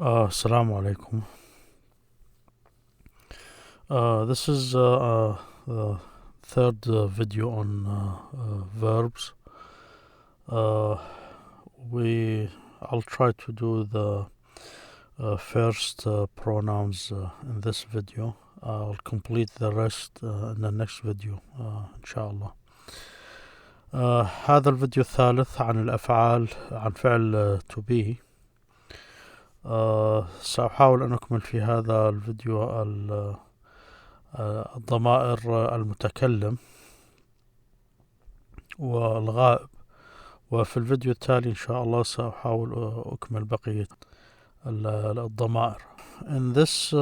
Assalamu alaikum. This is the third video on verbs. I'll try to do the first pronouns in this video. I'll complete the rest in the next video إن شاء الله. هذا الفيديو الثالث عن الأفعال، عن فعل to be. سأحاول أن أكمل في هذا الفيديو الضمائر المتكلم والغائب، وفي الفيديو التالي إن شاء الله سأحاول أكمل بقية الضمائر. In this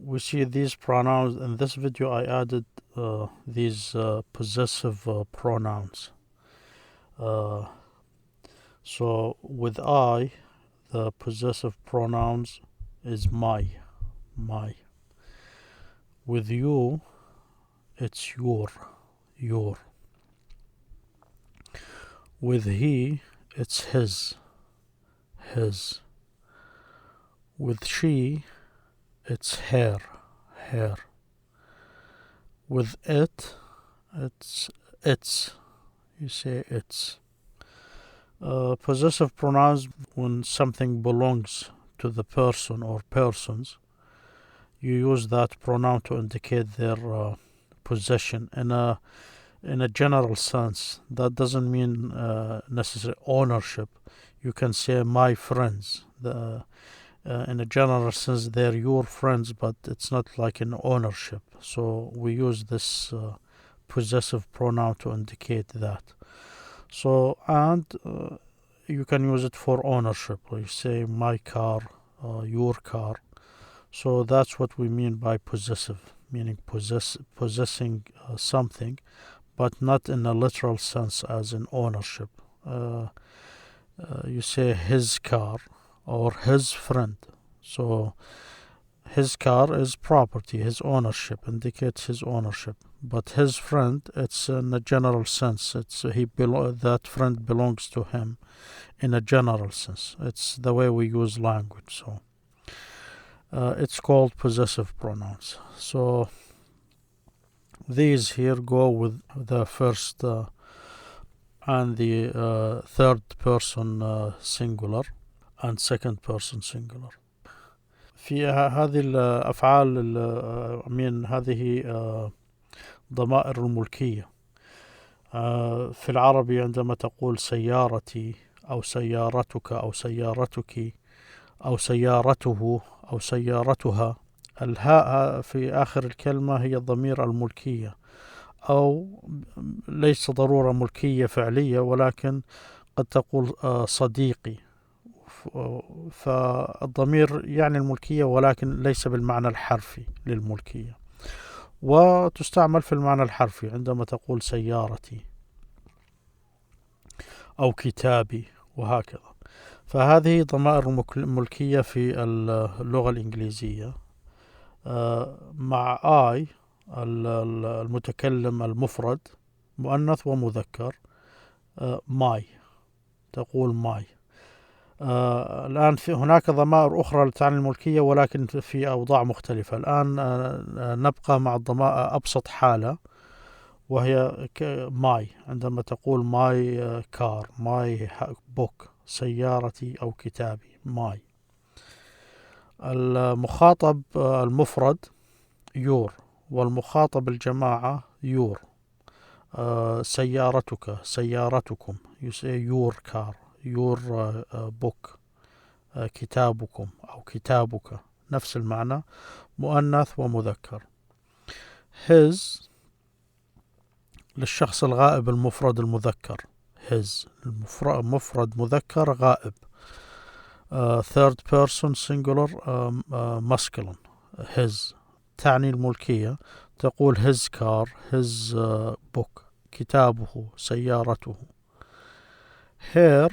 we see these pronouns. In this video I added these possessive pronouns. So with I, the possessive pronouns is my. With you, it's your. With he, it's his. With she, it's her. With it, it's its. You say its. Possessive pronouns, when something belongs to the person or persons, you use that pronoun to indicate their possession in a general sense. That doesn't mean necessary ownership. You can say my friends. In a general sense, they're your friends, but it's not like an ownership. So we use this possessive pronoun to indicate that. So, and you can use it for ownership. You say my car, your car. So that's what we mean by possessive, meaning possessing something, but not in a literal sense as in ownership. You say his car or his friend. So his car is property, his ownership indicates his ownership. But his friend, it's in a general sense. That friend belongs to him in a general sense. It's the way we use language. So it's called possessive pronouns. So these here go with the first and the third person singular and second person singular. في هذه الأفعال من هذه ضمائر الملكية. في العربي عندما تقول سيارتي أو سيارتك أو سيارتك أو سيارته أو سيارتها، الهاء في آخر الكلمة هي الضمير الملكية، أو ليس ضرورة ملكية فعلية، ولكن قد تقول صديقي. فالضمير يعني الملكية، ولكن ليس بالمعنى الحرفي للملكية، وتستعمل في المعنى الحرفي عندما تقول سيارتي أو كتابي وهكذا. فهذه ضمائر ملكية في اللغة الإنجليزية. مع I المتكلم المفرد مؤنث ومذكر my، تقول my. الآن هناك ضمائر أخرى تعني الملكية ولكن في أوضاع مختلفة. الآن نبقى مع الضمائر أبسط حالة، وهي my. عندما تقول my car، my book، سيارتي أو كتابي my. المخاطب المفرد your، والمخاطب الجماعة your. سيارتك، سيارتكم، you say your car، your book. كتابكم أو كتابك، نفس المعنى، مؤنث ومذكر. his للشخص الغائب المفرد المذكر، his مفرد مذكر غائب. third person singular masculine his، تعني الملكية، تقول his car، his book، كتابه، سيارته. her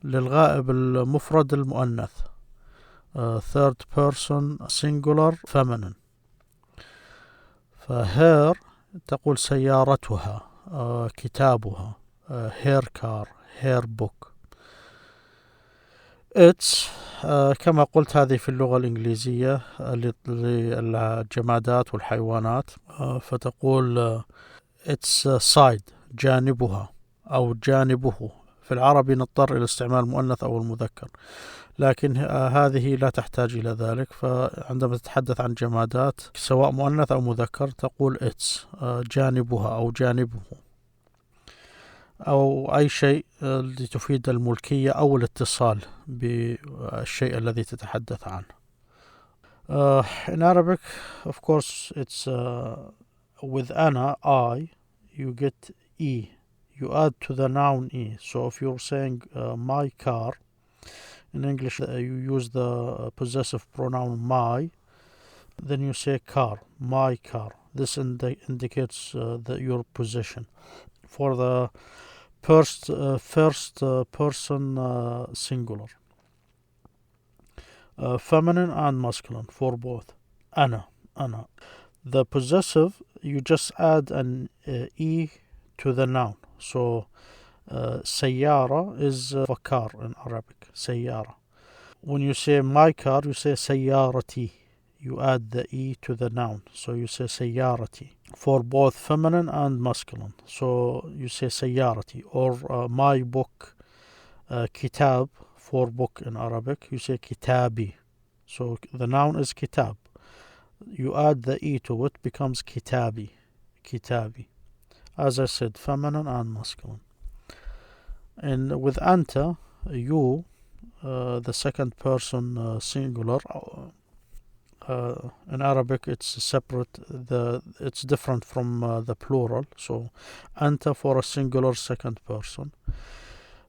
للغائب المفرد المؤنث، third person singular feminine. فher تقول سيارتها، كتابها، her car، her book. It's كما قلت هذه في اللغة الإنجليزية للجمادات والحيوانات. فتقول it's side جانبها أو جانبه. في العربي نضطر إلى استعمال المؤنث أو المذكر، لكن هذه لا تحتاج إلى ذلك. فعندما تتحدث عن جمادات سواء مؤنث أو مذكر تقول it's جانبها أو جانبه، أو أي شيء لتفيد الملكية أو الاتصال بالشيء الذي تتحدث عنه. In Arabic, of course, it's with أنا, I, you get E. You add to the noun E. So if you're saying my car, in English you use the possessive pronoun my, then you say car, my car. This indicates your position. For the first person singular, feminine and masculine for both. أنا. The possessive, you just add an E to the noun. So سيارة is a car in Arabic. سيارة. When you say my car, you say سيارتي. You add the E to the noun. So you say سيارتي. For both feminine and masculine. So you say سيارتي. Or my book, كتاب, for book in Arabic, you say كتابي. So the noun is كتاب. You add the E to it, becomes كتابي. كتابي. As I said, feminine and masculine. And with أنت, you, the second person singular, in Arabic it's separate. It's different from the plural. So أنت for a singular second person.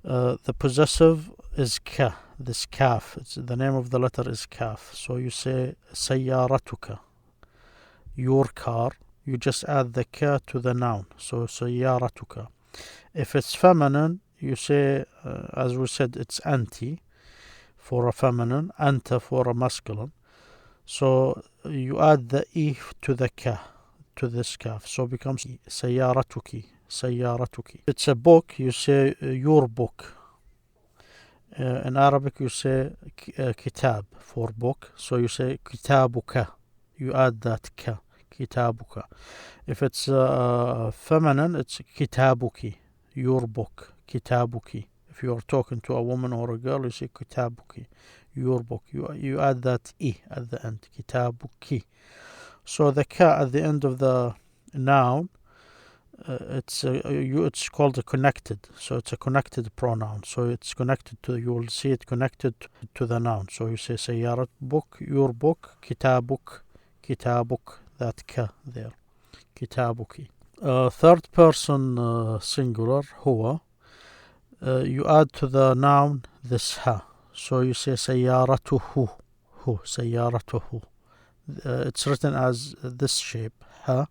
The possessive is ka. This kaf. The name of the letter is kaf. So you say سيارتك, your car. You just add the ka to the noun. So سيارتك. If it's feminine, you say, as we said, it's أنتِ for a feminine, أنت for a masculine. So you add the E to the ka, to this kaf. So it becomes سيارتك. سيارتك. It's a book, you say your book. In Arabic you say كتاب for book. So you say كتابك. You add that ka. كتابك. If it's feminine, it's كتابك. Your book. كتابك. If you're talking to a woman or a girl, you say كتابك. Your book. You add that E at the end. كتابك. So the ka at the end of the noun, it's called a connected. So it's a connected pronoun. So it's connected to, you will see it connected to the noun. So you say سيارة, book, your book, كتابك, كتابك, that ka there. كتابك. Third person singular, هو. You add to the noun this ha. So you say سيارته, هو, سيارته. It's written as this shape, ha.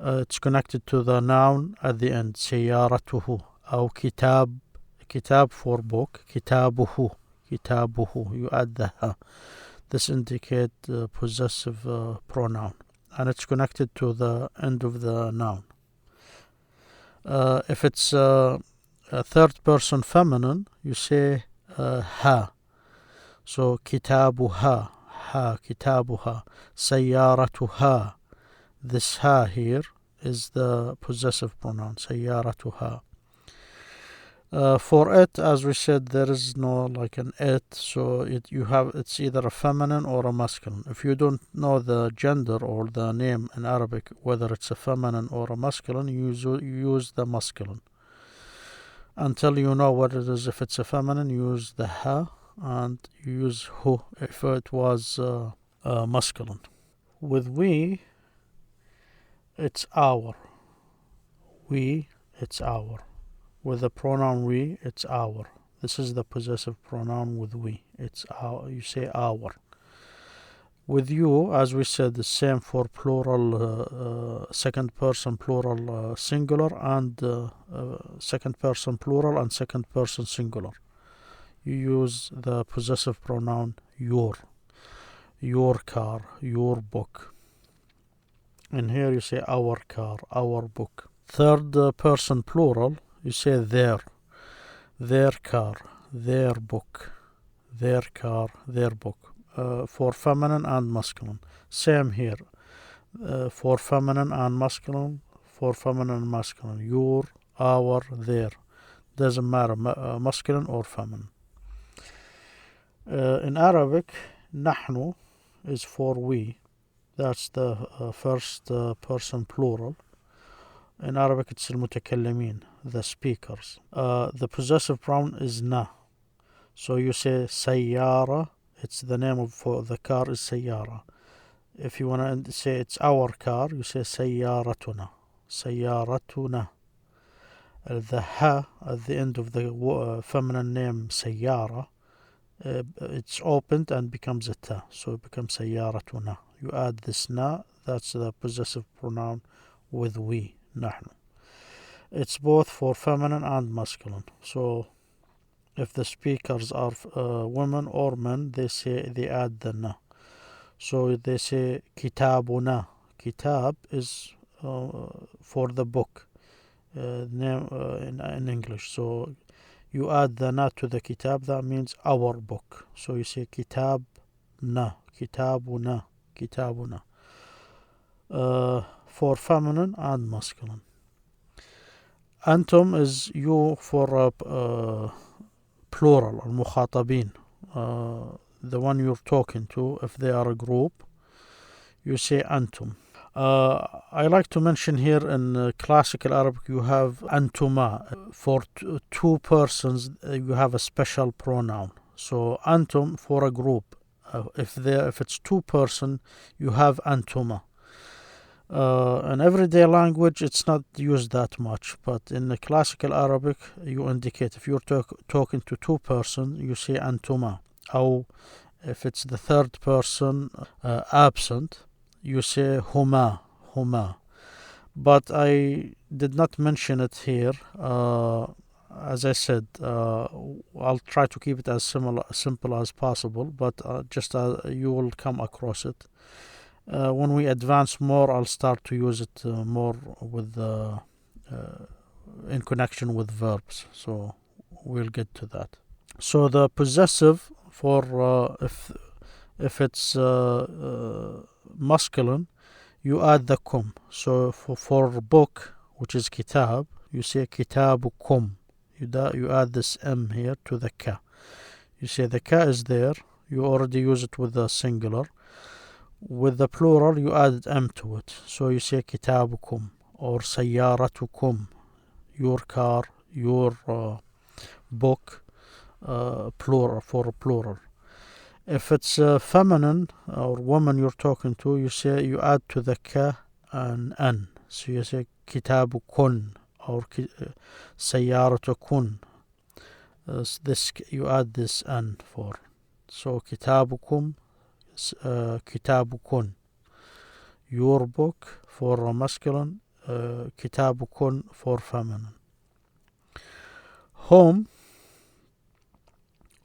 It's connected to the noun at the end, سيارته. أو كتاب for book, كتابه, كتابه. You add the ha. This indicates possessive pronoun, and it's connected to the end of the noun. If it's a third person feminine, you say ha. So كتابها, ha, كتابها. سيارتها. This ha here is the possessive pronoun, سيارتها. For it, as we said, there is no like an it, so it's either a feminine or a masculine. If you don't know the gender or the name in Arabic, whether it's a feminine or a masculine, you use the masculine. Until you know what it is. If it's a feminine, you use the ha, and you use hu if it was masculine. With we, it's our. We, it's our. With the pronoun we, it's our. This is the possessive pronoun with we. It's our. You say our. With you, as we said, the same for plural, second person plural singular, and second person plural and second person singular. You use the possessive pronoun your. Your car, your book. And here you say our car, our book. Third person plural, you say their car, their book, their car, their book. For feminine and masculine. Same here. For feminine and masculine, for feminine and masculine. Your, our, their. Doesn't matter, masculine or feminine. In Arabic, نحن is for we. That's the first person plural. In Arabic, it's المتكلمين, the speakers. The possessive pronoun is na. So you say سيارة. It's the name for the car is سيارة. If you want to say it's our car, you say سيارتنا. سيارتنا. The ha at the end of the feminine name سيارة, it's opened and becomes a ta. So it becomes سيارتنا. You add this na, that's the possessive pronoun with we, نحن. It's both for feminine and masculine. So if the speakers are women or men, they add the na. So they say كتابنا. Kitab is for the book, name in English. So you add the na to the kitab, that means our book. So you say كتابنا, كتابنا, كتابنا. For feminine and masculine. أنتم is you for plural, المخاطبين. The one you're talking to, if they are a group, you say أنتم. I like to mention here in classical Arabic you have أنتما. For two persons you have a special pronoun. So أنتم for a group. If it's two person, you have أنتما. In everyday language it's not used that much, but in the classical Arabic you indicate if you're talking to two person, you say أنتما. Or if it's the third person absent, you say هما, هما. But I did not mention it here. As I said, I'll try to keep it as simple as possible, but just you will come across it. When we advance more, I'll start to use it more with in connection with verbs. So we'll get to that. So the possessive for if it's masculine, you add the kum. So for book, which is kitab, you say kitabukum. You add this m here to the ka. You say the ka is there. You already use it with the singular. With the plural, you add m to it. So you say kitabukum or sayyaratukum, your car, your book, plural for plural. If it's feminine or woman you're talking to, you add to the ka and an. So you say kitabukun or sayyaratukun. This you add this an for. So kitabukum, kitabukun. Your book for masculine, kitabukun for feminine. Home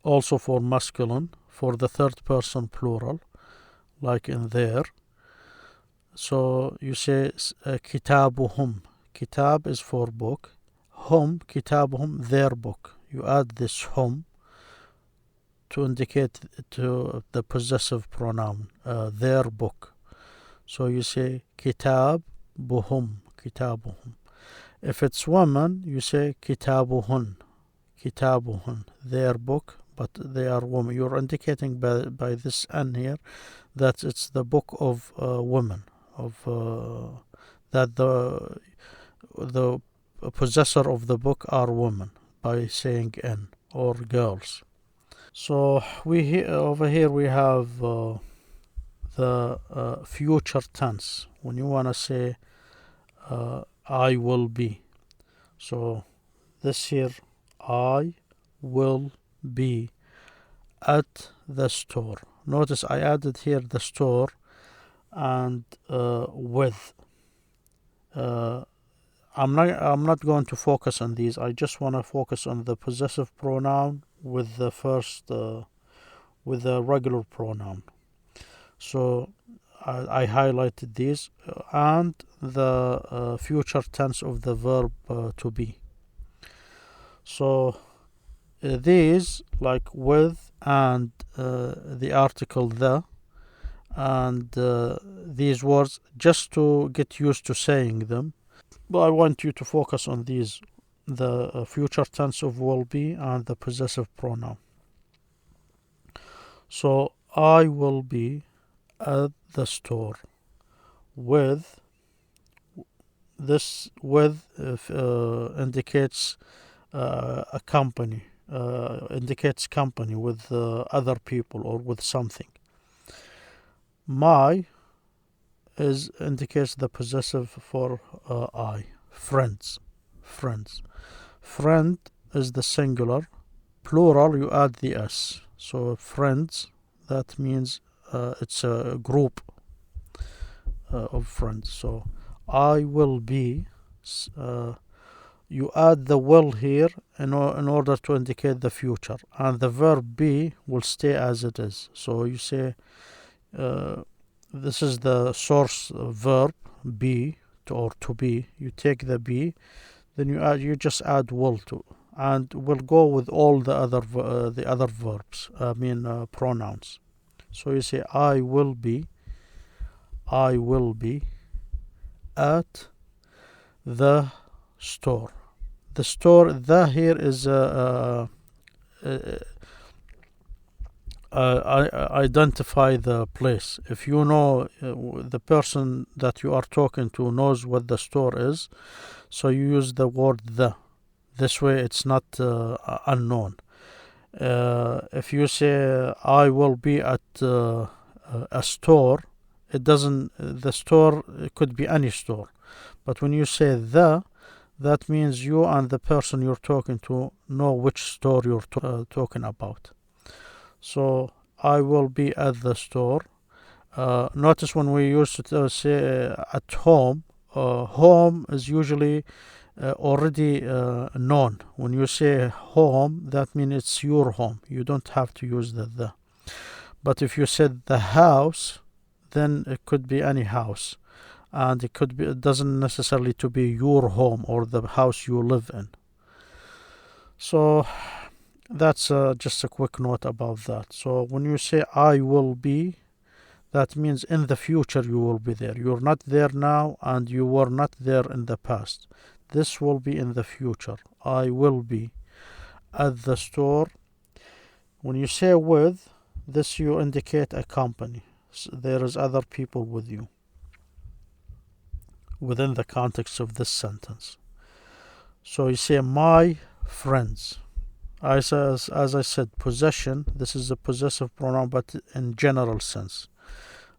also for masculine, for the third person plural, like in there. So you say kitabuhum. Kitab is for book. Hum, kitabuhum, their book. You add this hum to indicate to the possessive pronoun, their book. So you say kitabuhum, kitabuhum. If it's woman, you say kitabuhun, kitabuhun, their book, but they are women. You're indicating by this an here that it's the book of women, of that the possessor of the book are women by saying n, or girls. So over here we have the future tense. When you want to say I will be, so this here, I will be at the store. Notice I added here the store and with. I'm not going to focus on these. I just want to focus on the possessive pronoun with the first with the regular pronoun. So I highlighted these and the future tense of the verb to be. So these, like with and the article the, and these words, just to get used to saying them. But I want you to focus on these, the future tense of will be and the possessive pronoun. So I will be at the store with. This with indicates a company, indicates company with other people or with something. My indicates the possessive for I. Friends. Friend is the singular. Plural, you add the S. So friends, that means it's a group of friends. So I will be, you add the will here in order to indicate the future, and the verb be will stay as it is. So you say, this is the source verb, be, or to be. You take the be, then you just add will to, and will go with all the other verbs, pronouns. So you say, I will be at the store. The store, the here is identify the place. If you know the person that you are talking to knows what the store is, so you use the word the. This way it's not unknown. If you say I will be at a store, the store, it could be any store. But when you say the, that means you and the person you're talking to know which store you're talking about. So I will be at the store. Notice when we used to say at home, home is usually already known. When you say home, that means it's your home. You don't have to use the. But if you said the house, then it could be any house, and it doesn't necessarily to be your home or the house you live in. So that's just a quick note about that. So when you say I will be, that means in the future you will be there. You're not there now, and you were not there in the past. This will be in the future. I will be at the store. When you say with, this you indicate a company. So there is other people with you within the context of this sentence. So you say my friends. As I said, possession, this is a possessive pronoun, but in general sense.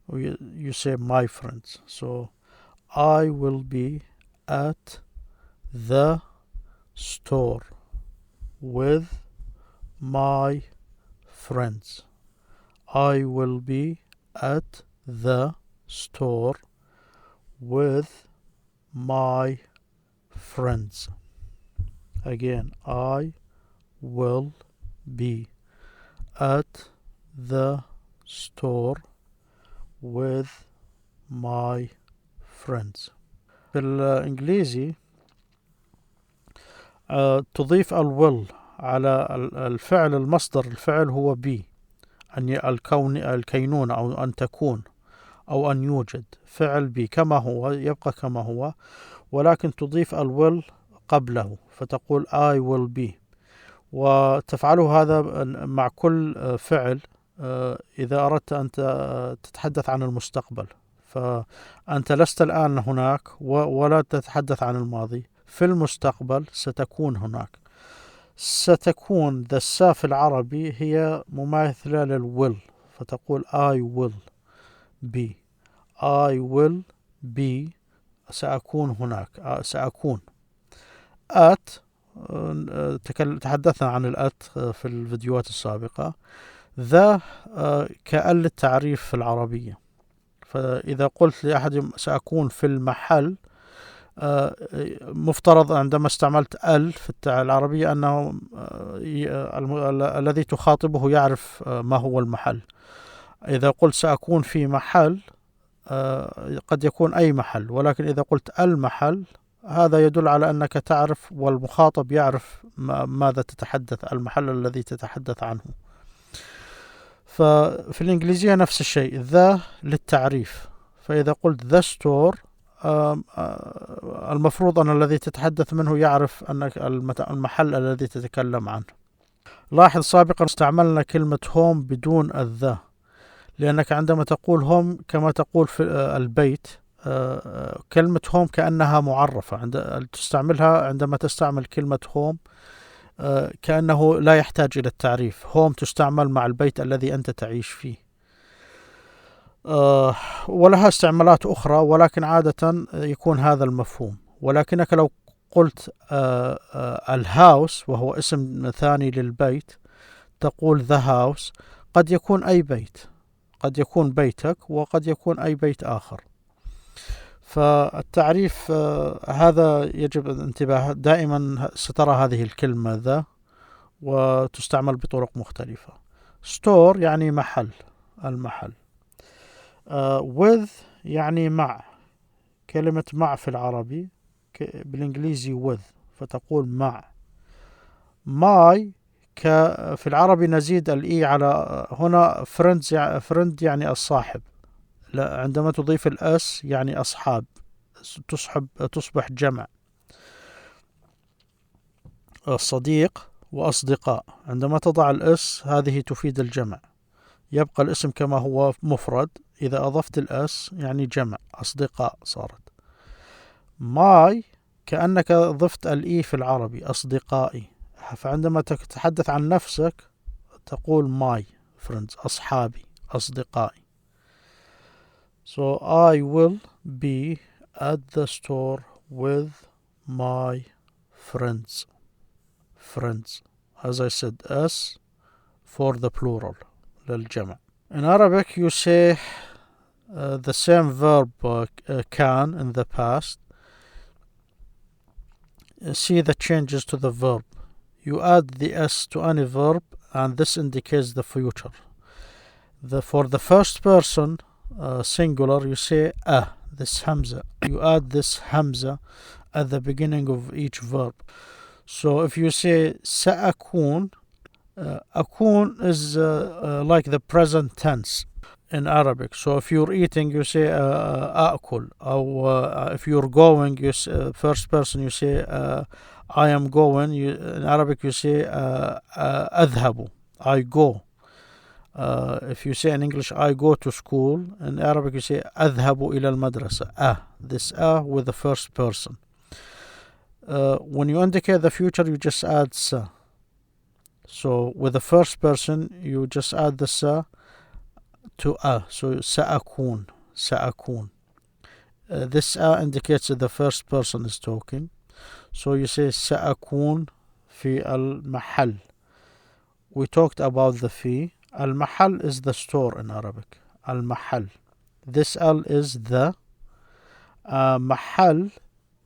You say my friends. So I will be at the store with my friends. I will be at the store with my friends. Again, I will be at the store with my friends. في الانجليزي تضيف will على الفعل. المصدر الفعل هو be، الكينونة أو أن تكون أو أن يوجد. فعل be كما هو يبقى كما هو، ولكن تضيف will قبله، فتقول I will be. وتفعله هذا مع كل فعل إذا أردت أن تتحدث عن المستقبل، فأنت لست الآن هناك ولا تتحدث عن الماضي. في المستقبل ستكون هناك. ستكون ذا السا في العربي هي مماثلة للwill، فتقول I will be. I will be، سأكون هناك، سأكون. at، تحدثنا عن الات في الفيديوهات السابقة. ذا كأل للتعريف في العربية. فإذا قلت لأحد سأكون في المحل، مفترض عندما استعملت ال في العربية أنه الذي تخاطبه يعرف ما هو المحل. إذا قلت سأكون في محل، قد يكون أي محل، ولكن إذا قلت المحل، هذا يدل على أنك تعرف والمخاطب يعرف ماذا تتحدث، المحل الذي تتحدث عنه. ففي الإنجليزية نفس الشيء، the للتعريف. فإذا قلت the store المفروض أن الذي تتحدث منه يعرف أنك المحل الذي تتكلم عنه. لاحظ سابقا استعملنا كلمة home بدون الذا، لأنك عندما تقول home كما تقول في البيت، كلمة home كأنها معرفة، تستعملها عندما تستعمل كلمة home كأنه لا يحتاج إلى التعريف. home تستعمل مع البيت الذي أنت تعيش فيه، ولها استعمالات أخرى، ولكن عادة يكون هذا المفهوم. ولكنك لو قلت الهاوس وهو اسم ثاني للبيت، تقول the house، قد يكون أي بيت، قد يكون بيتك وقد يكون أي بيت آخر. فالتعريف هذا يجب الانتباه دائما. سترى هذه الكلمة ذا وتستعمل بطرق مختلفة. store يعني محل، المحل. with يعني مع، كلمة مع في العربي بالإنجليزي with، فتقول مع. my في العربي نزيد الإي على هنا. friend يعني الصاحب، لا عندما تضيف الأس يعني أصحاب، تصبح جمع. الصديق وأصدقاء، عندما تضع الأس هذه تفيد الجمع، يبقى الاسم كما هو مفرد، إذا أضفت الأس يعني جمع، أصدقاء صارت. ماي كأنك ضفت الإي في العربي، أصدقائي. فعندما تتحدث عن نفسك تقول ماي friends، أصحابي، أصدقائي. So I will be at the store with my friends. Friends, as I said, S for the plural, للجمع. In Arabic you say the same verb can in the past. See the changes to the verb. You add the S to any verb and this indicates the future. For the first person singular you say this hamza. You add this hamza at the beginning of each verb. So if you say سأكون, أكون is like the present tense in Arabic. So if you're eating you say أأكل, or if you're going, you say, first person you say I am going. In Arabic you say أذهب, I go. If you say in English I go to school, in Arabic you say أذهب إلى المدرسة. This with the first person. When you indicate the future you just add sa. So with the first person you just add the sa to so سأكون, سأكون. This indicates that the first person is talking. So you say سأكون في المحل. We talked about the في. المحل is the store in Arabic. المحل. This al is the. محل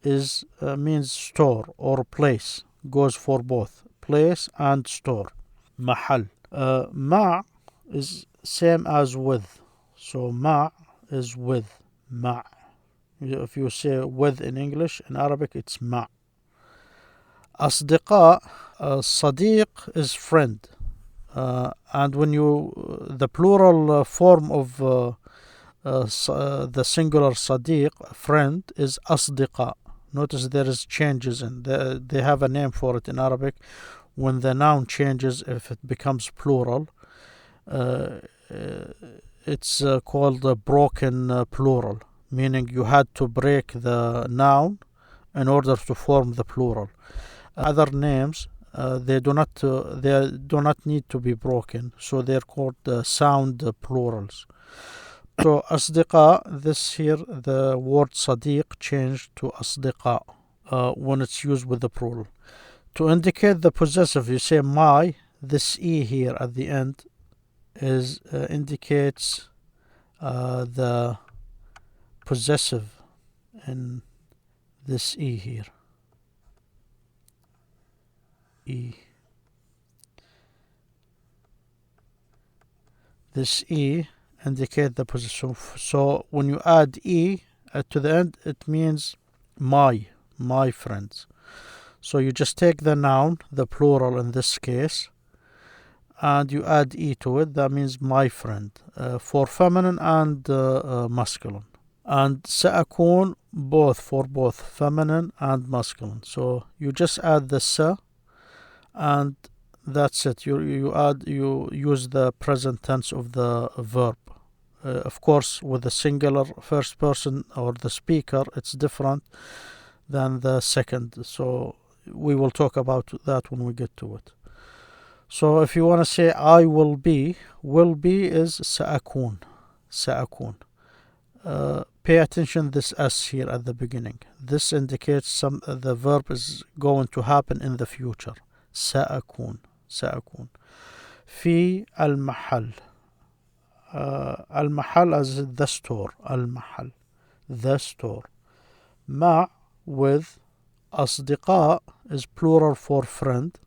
is means store or place. Goes for both place and store. محل. مع is same as with. So مع is with. مع. If you say with in English, in Arabic it's مع. أصدقاء. صديق is friend. And when you the plural form of the singular صديق, friend, is أصدقاء. Notice there is changes in they have a name for it in Arabic. When the noun changes, if it becomes plural, it's called a broken plural, meaning you had to break the noun in order to form the plural. Other names they do not need to be broken, so they're called sound plurals. So أصدقاء, this here the word صديق changed to أصدقاء when it's used with the plural. To indicate the possessive you say my. This e here at the end is indicates the possessive in this e here. E. This e indicate the possessive. So when you add e to the end, it means my friends. So you just take the noun, the plural in this case, and you add e to it, that means my friend, for feminine and masculine. And سأكون both, for both feminine and masculine. So you just add the sa, and that's it. You use the present tense of the verb. Of course, with the singular first person or the speaker, it's different than the second. So we will talk about that when we get to it. So if you want to say I will be is سأكون. سأكون. Pay attention this s here at the beginning. This indicates the verb is going to happen in the future. سأكون. سأكون. في المحل. المحل as the store. المحل. The store. مع, with. أصدقاء is plural for friend.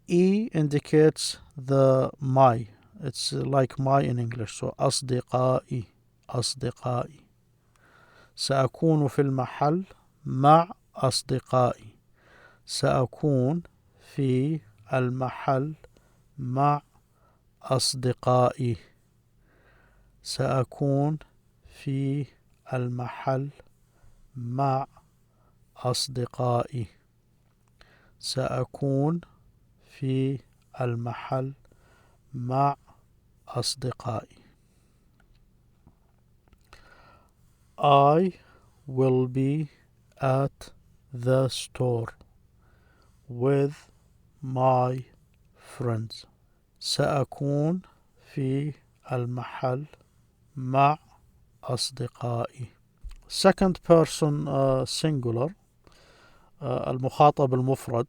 E indicates the my. It's like my in English. So أصدقائي. أصدقائي. سأكون في المحل مع أصدقائي. سأكون في المحل مع أصدقائي. سأكون في المحل مع أصدقائي. سأكون في المحل مع أصدقائي. I will be at the store with my friends. سأكون في المحل مع أصدقائي. Second person singular. المخاطب المفرد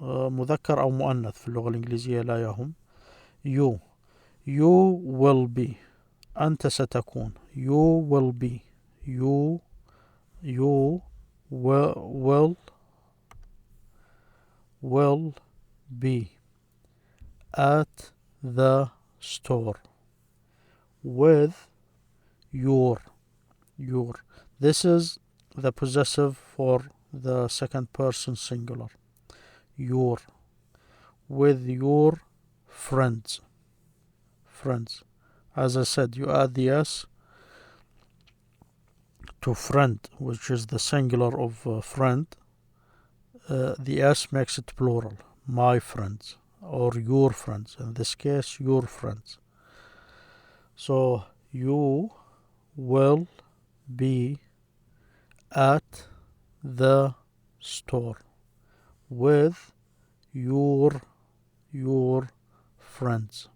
مذكر أو مؤنث في اللغة الإنجليزية لا يهم. You will be. أنت ستكون. You will be. You will be at the store with your. This is the possessive for the second person singular. Your. With your friends. As I said, you add the s to friend, which is the singular of friend. The s makes it plural. My friends or your friends. In this case, your friends. So you will be at the store with your friends.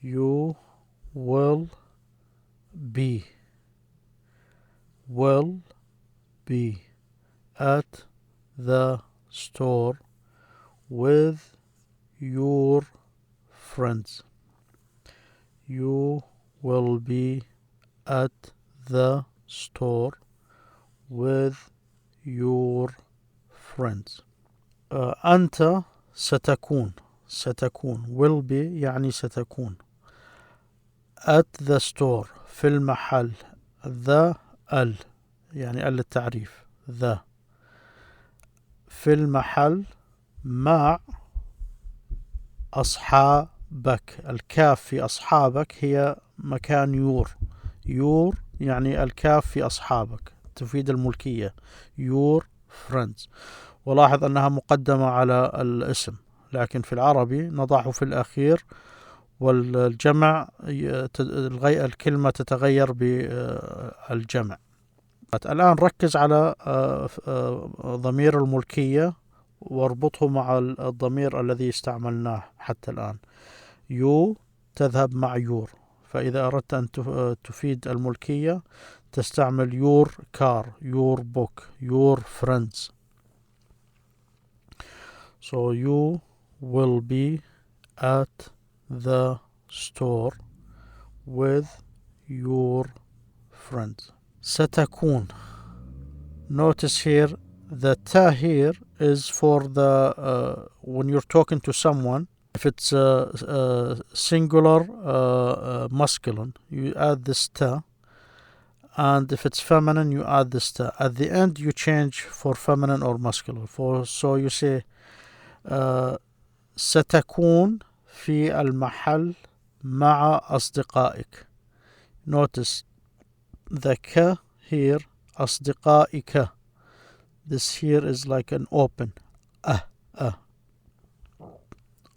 You will be at the store with your friends. You will be at the store with your friends. أنت ستكون. will be يعني ستكون. at the store في المحل. the يعني التعريف. the في المحل مع أصحابك. الكاف في أصحابك هي مكان يور يعني الكاف في أصحابك تفيد الملكية. your friends. ولاحظ أنها مقدمة على الاسم، لكن في العربي نضعه في الأخير، والجمع الكلمة تتغير بالجمع. الآن ركز على ضمير الملكية واربطه مع الضمير الذي استعملناه حتى الآن. you تذهب مع your، فإذا أردت أن تفيد الملكية تستعمل your car, your book, your friends. So you will be at the store with your friends. ستكون. Notice here the ta here is for the when you're talking to someone. If it's singular masculine, you add this ta, and if it's feminine, you add this ta. At the end, you change for feminine or masculine. So you say ستكون في المحل مع أصدقائك. Notice the ك here, أصدقائك. This here is like an open.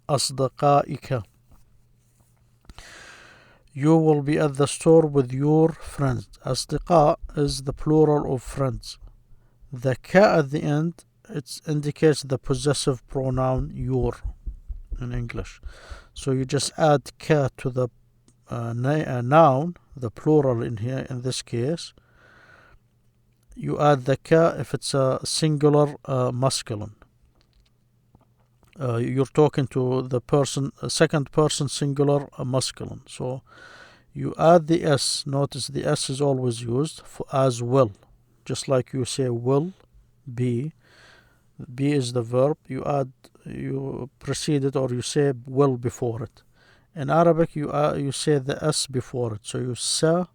أصدقائك. You will be at the store with your friends. أصدقاء is the plural of friends. The ك at the end, it indicates the possessive pronoun your in English. So you just add ك to the noun, the plural in here, in this case. You add the ك if it's a singular masculine. You're talking to the person, second person singular masculine. So you add the s. Notice the s is always used as will. Just like you say will be. Be is the verb. You precede it, or you say will before it. In Arabic, you say the s before it. So you sa.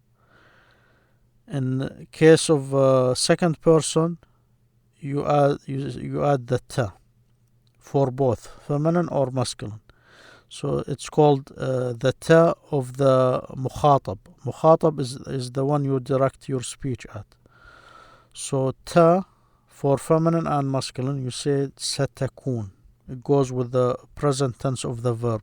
In case of second person, you add the ta for both feminine or masculine. So it's called the ta of the mukhatab. Mukhatab is the one you direct your speech at. So ta for feminine and masculine, you say satakun. It goes with the present tense of the verb.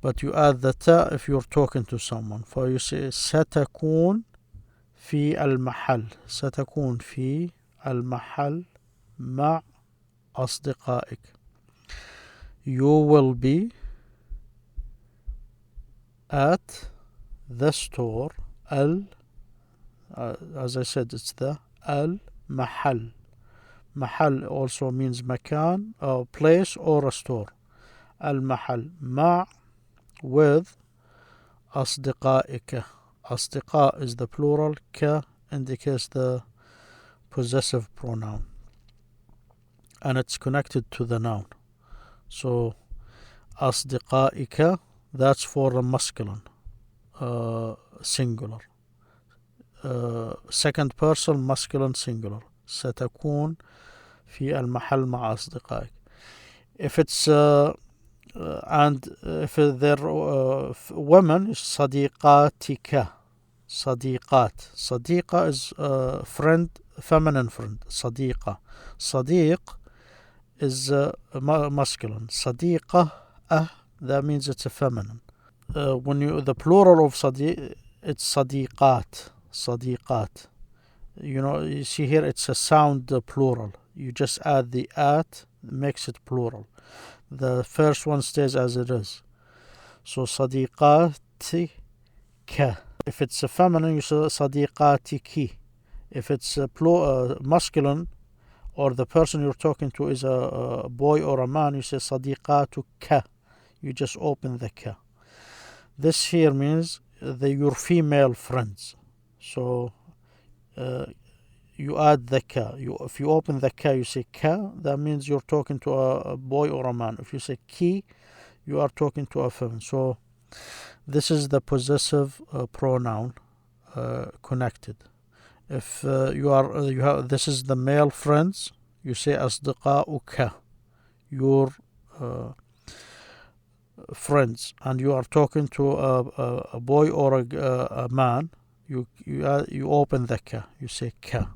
But you add the ta if you're talking to someone. So you say satakun في المحل. ستكون في المحل مع أصدقائك. You will be at the store. As I said, it's the المحل. محل also means مكان, a place or a store. المحل مع with أصدقائك. أصدقاء is the plural. ك indicates the possessive pronoun, and it's connected to the noun. So أصدقائك, that's for the masculine singular. Second person masculine singular. ستكون في المحل مع أصدقائك. If it's and if they're women, صديقاتك. صديقات. صديقة is friend, feminine friend. صديقة. صديق is masculine. صديقة, that means it's a feminine. When you the plural of صديق, it's صديقات. صديقات. You see here it's a sound plural. You just add the at, makes it plural. The first one stays as it is. So صديقاتك. If it's a feminine, you say صديقاتك. If it's a masculine, or the person you're talking to is a boy or a man, you say صديقاتك. You just open the ka. This here means your female friends. So you add the ka. If you open the ka, you say ka, that means you're talking to a boy or a man. If you say ki, you are talking to a feminine. So this is the possessive pronoun connected. If you have this is the male friends, you say أصدقاؤك, your friends, and you are talking to a boy or a man, you open the ka, you say ka.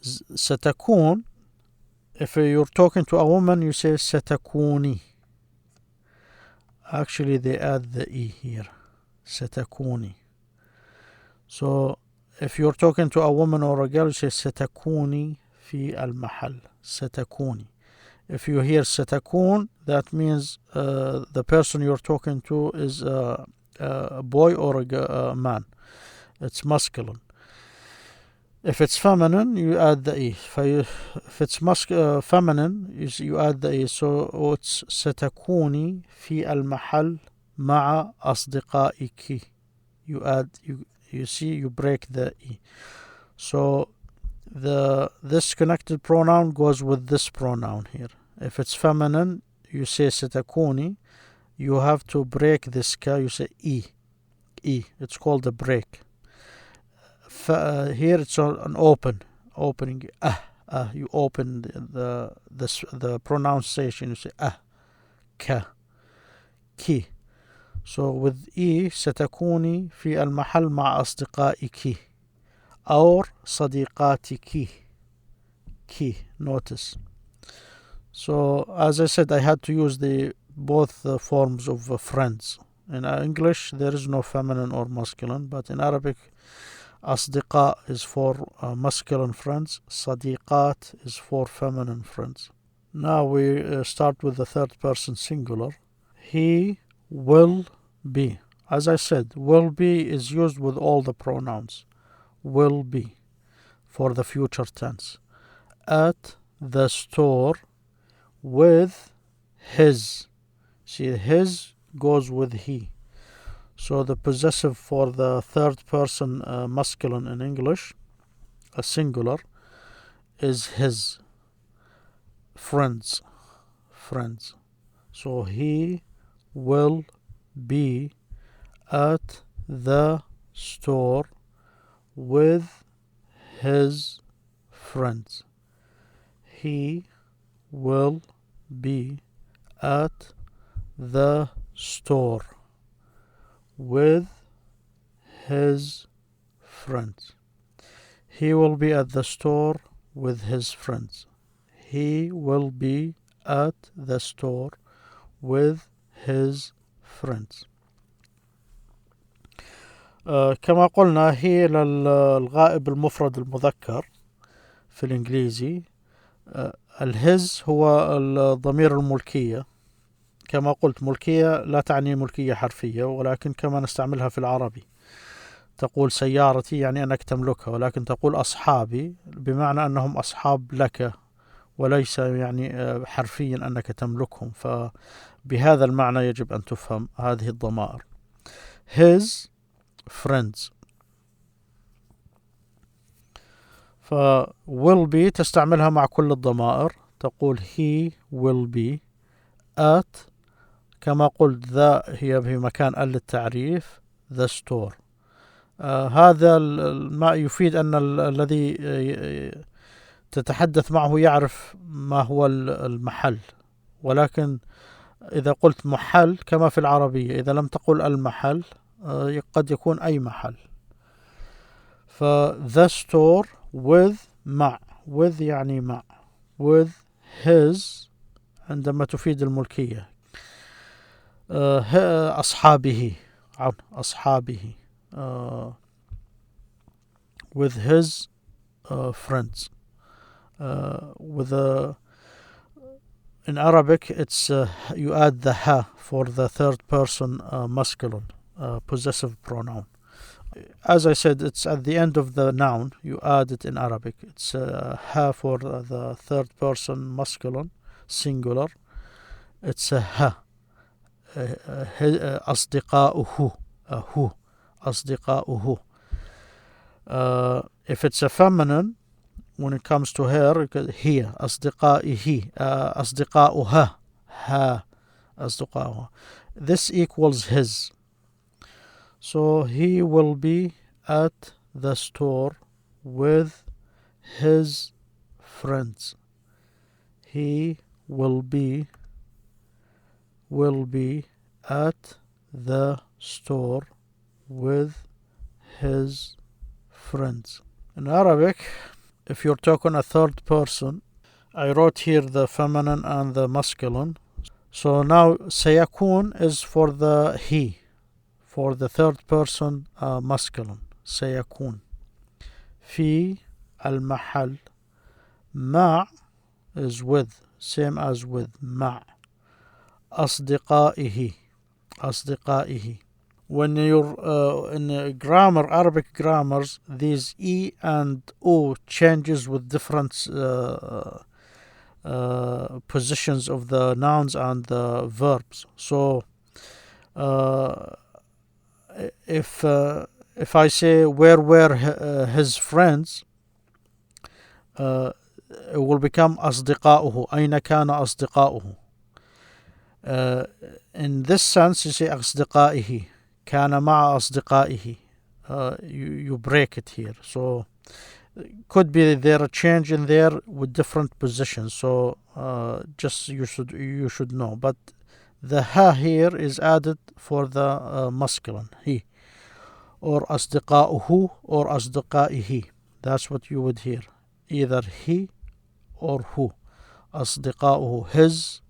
ستكون, if you're talking to a woman, you say ستكوني. Actually, they add the e here, ستكوني. So if you're talking to a woman or a girl, you say ستكوني في المحل. ستكوني. If you hear ستكون, that means the person you're talking to is a boy or a man. It's masculine. If it's feminine, you add the e. If it's feminine, you add the e. So it's ستكوني في المحل مع أصدقائك. You add, you see, you break the e. So this connected pronoun goes with this pronoun here. If it's feminine, you say ستكوني. You have to break this ka. You say e. It's called a break. Here it's an opening. You open the pronunciation. You say ka. كي. So with E ستكوني في المحل مع أصدقائك أو صديقاتك. Key, notice. So as I said, I had to use the both forms of friends. In English there is no feminine or masculine, but in Arabic أصدقاء is for masculine friends, صديقات is for feminine friends. Now we start with the third person singular. He will be. As I said, will be is used with all the pronouns. Will be for the future tense. At the store with his. See, his goes with he. So the possessive for the third person masculine in English, a singular, is his. Friends. Friends. So he will be at the store with his friends. He will be at the store with his friends. He will be at the store with his friends. He will be at the store with his friends. كما قلنا هي للغائب المفرد المذكر في الإنجليزي. الهز هو الضمير الملكية. كما قلت ملكية لا تعني ملكية حرفية، ولكن كما نستعملها في العربي. تقول سيارتي يعني أنك تملكها، ولكن تقول أصحابي بمعنى أنهم أصحاب لك، وليس يعني حرفيا أنك تملكهم. فبهذا المعنى يجب أن تفهم هذه الضمائر. his friends. ف will be تستعملها مع كل الضمائر. تقول he will be at، كما قلت ذا هي في مكان للتعريف، the store. هذا ما يفيد أن الذي تتحدث معه يعرف ما هو المحل، ولكن إذا قلت محل كما في العربية، إذا لم تقل المحل قد يكون أي محل. ف the store with مع، with يعني مع، with his عندما تفيد الملكية. أصحابه، أصحابه with his friends. With in Arabic it's you add the ha for the third person masculine possessive pronoun. As I said, it's at the end of the noun, you add it in Arabic. It's ha for the third person masculine singular. It's a ha. أصدقاؤه هو أصدقاؤه. If it's a feminine, when it comes to her, هي أصدقائه أصدقاؤها ها أصدقاؤها. This equals his. So he will be at the store with his friends. He will be at the store with his friends. In Arabic, if you're talking a third person, I wrote here the feminine and the masculine. So now سيكون is for the he, for the third person masculine. سيكون. في المحل. مع is with, same as with مع. أصدقائه أصدقائه. When you're in grammar, Arabic grammars, these E and O changes with different positions of the nouns and the verbs. So if I say where were his friends, it will become أصدقاؤه. أين كان أصدقاؤه. In this sense you say أصدقائه. كان مع أصدقائه. You break it here. So could be there a change in there with different positions. So just you should know. But the ha here is added for the masculine, he. Or أصدقاؤه or أصدقائه. That's what you would hear. Either he or who. أصدقاؤه, his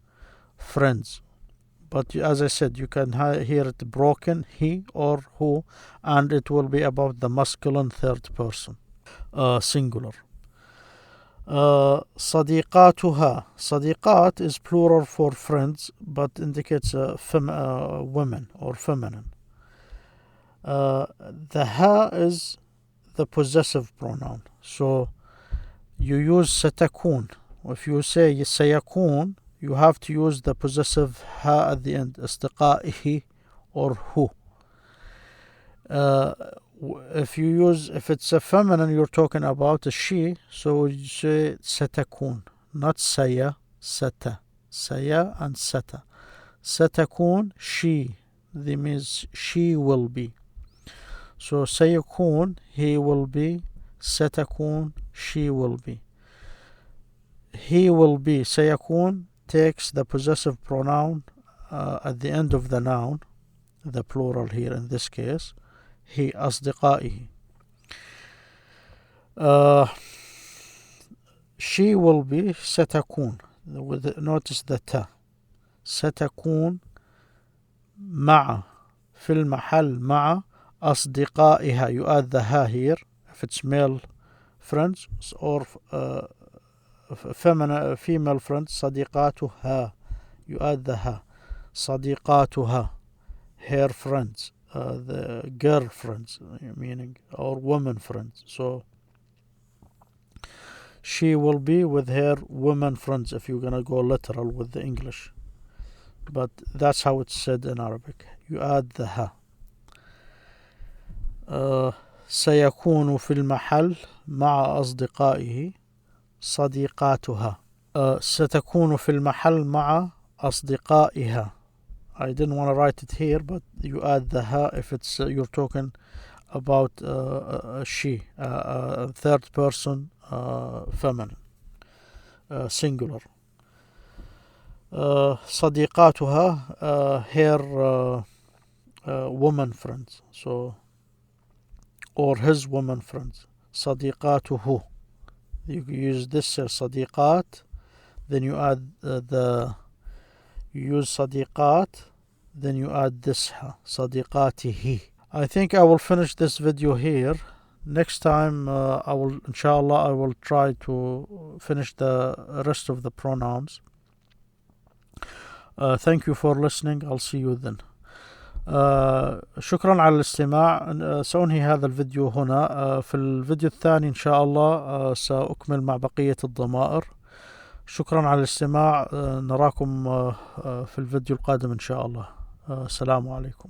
friends. But as I said, you can hear it broken, he or who, and it will be about the masculine third person, singular. صديقاتها. صديقات is plural for friends, but indicates women or feminine. The ha is the possessive pronoun, so you use ستكون. If you say سيكون, you have to use the possessive ha at the end, أصدقائه or who. If it's a feminine you're talking about, a she, so you say ستكون, not سيا, ستا. سيا and ستا. ستكون, she, that means she will be. So سيكون, he will be. ستكون, she will be. He will be, سيكون, takes the possessive pronoun at the end of the noun, the plural here in this case, he. أصدقائه. She will be ستكون, notice the ta. ستكون مع, في المحل مع أصدقائها. You add the ha here if it's male friends, or female friends. صديقاتها, you add the ha. صديقاتها, her friends, the girlfriends, meaning, or women friends. So she will be with her women friends if you're gonna go literal with the English, but that's how it's said in Arabic. You add the ha. سيكون في المحل مع أصدقائه صديقاتها. ستكون في المحل مع أصدقائها. I didn't want to write it here, but you add the ha if it's you're talking about she, third person, feminine, singular. صديقاتها, her woman friends, so, or his woman friends. صديقاته, you use this صديقات, then you add you use صديقات, then you add this ha, صديقاته. I think I will finish this video here. Next time I will, inshallah, I will try to finish the rest of the pronouns. Thank you for listening. I'll see you then. شكرا على الاستماع. سأنهي هذا الفيديو هنا. في الفيديو الثاني إن شاء الله سأكمل مع بقية الضمائر. شكرا على الاستماع. نراكم في الفيديو القادم إن شاء الله. السلام عليكم.